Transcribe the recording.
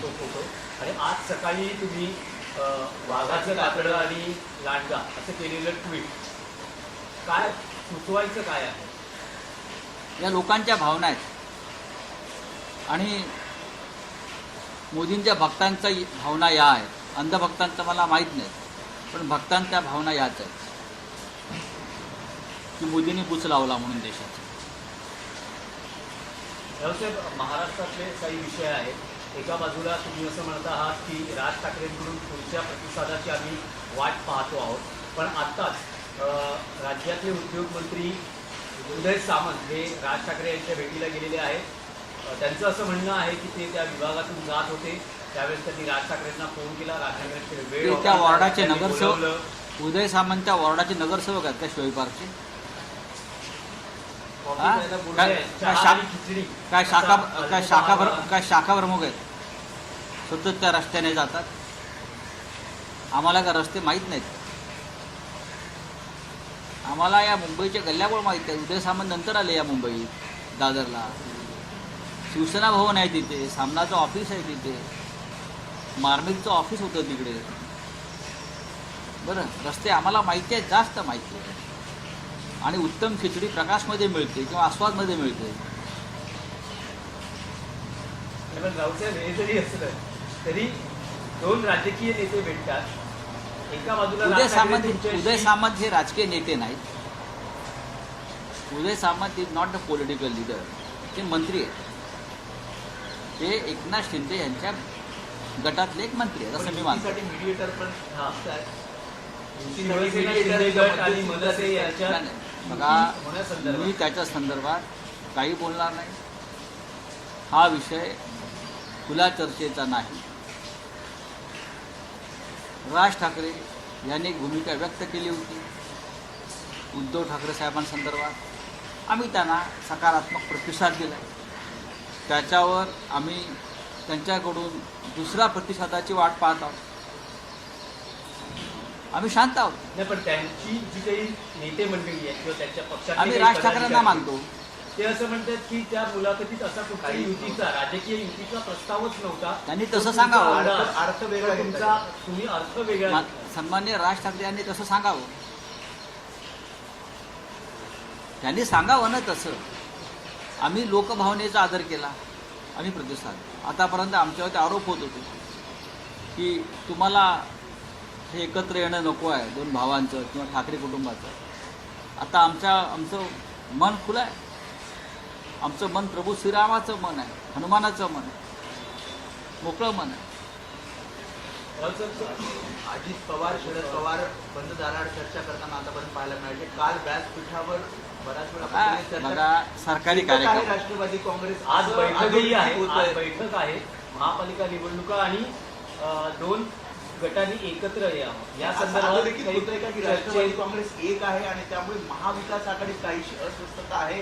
तो फोटो आणि आज सकाळी तुम्ही वाघाचं कातडं आणि लांडगा असं केलेलं ट्विट काय सुचवायचं काय आहे? या लोकांच्या भावना आहेत आणि मोदींच्या भक्तांच्या भावना या आहेत. अंधभक्तांचं मला माहीत नाही, पण भक्तांच्या भावना याच आहेत की मोदींनी बुच लावला म्हणून देशाचा. रावसाहेब, महाराष्ट्रातले काही विषय आहेत. एका बाजूला तुम्ही असं म्हणत आहात की राज ठाकरेंकडून पुढच्या प्रतिसादाची आम्ही वाट पाहतो आहोत, पण आत्ताच राज्यातले उद्योगमंत्री उदय सामंत हे राज ठाकरे यांच्या भेटीला गेलेले आहेत. त्यांचं असं म्हणणं आहे की ते त्या विभागातून जात होते, त्यावेळेस त्यांनी राज ठाकरेंना फोन केला. राज ठाकरेंचे वेळ त्या वॉर्डाचे नगरसेवक उदय सामंत त्या वॉर्डाचे नगरसेवक आहेत का शिवाजी पार्कचे? काय शाखा प्रमुख आहेत, सतत त्या रस्त्याने जातात. आम्हाला का रस्ते माहीत नाहीत? आम्हाला या मुंबईच्या गल्ल्याबोळ माहीत आहे. उदय सामंत नंतर आले या मुंबईत दादरला. शिवसेना भवन आहे तिथे, सामनाचं ऑफिस आहे तिथे, मार्मिकचं ऑफिस होतं तिकडे. बरं, रस्ते आम्हाला माहिती आहेत, जास्त माहिती आहे. आणि उत्तम खिचडी प्रकाशमध्ये मिळते किंवा आस्वादमध्ये मिळते. रावसाहेब, हे जरी असलं तरी दोन राजकीय नेते भेटतात. एका बाजूला उदय सामंत हे राजकीय नेते नाहीत. Uday Samant is not a political leader. ते मंत्री आहेत. ते एकनाथ शिंदे यांच्या गटातले एक मंत्री आहेत असं मी मानतो. मीडिएटर पण बघा, मी त्याच्या संदर्भात काही बोलणार नाही. हा विषय खुला चर्चेचा नाही. राज ठाकरे यांनी एक भूमिका व्यक्त केली होती उद्धव ठाकरे साहेबांसंदर्भात. आम्ही त्यांना सकारात्मक प्रतिसाद दिला. त्याच्यावर आम्ही त्यांच्याकडून दुसऱ्या प्रतिसादाची वाट पाहत आहोत. आम्ही शांत आहोत. नाही, पण त्यांची जी काही नेते मंडळी आहेत किंवा त्यांच्या पक्षात आम्ही राज ठाकरेंना मानतो. ते असं म्हणतात की त्या मुलाखतीत असा कुठलाही युतीचा राजकीय युतीचा प्रस्तावच नव्हता. त्यांनी तसं सांगावं. अर्थ वेगळा तुमचा, तुम्ही अर्थ वेगळा. सन्माननीय राज ठाकरे यांनी तसं सांगावं. त्यांनी सांगावं ना तसं. आम्ही लोकभावनेचा आदर केला, आम्ही प्रतिसाद. आतापर्यंत आमच्यावरती आरोप होत होते की तुम्हाला हे एकत्र येणं नको आहे दोन भावांचं किंवा ठाकरे कुटुंबाचं. आता आमचं मन खुलं आहे. आमचं मन प्रभू श्रीरामाचं मन आहे, हनुमानाचं मन आहे, मोकळं मन आहे. अजित पवार, शरद पवार बंद दाराआड चर्चा करताना आतापर्यंत पाहायला मिळाले. काल व्यासपीठावर बराच वेळा बघा, सरकारी कार्यक्रम, राष्ट्रवादी काँग्रेस आज बैठकही आहे. आज बैठक आहे. महापालिका निवडणुका आणि दोन गटांनी एकत्र यावं या संदर्भात राष्ट्रवादी काँग्रेस एक आहे आणि त्यामुळे महाविकास आघाडीत काहीशी अस्वस्थता आहे.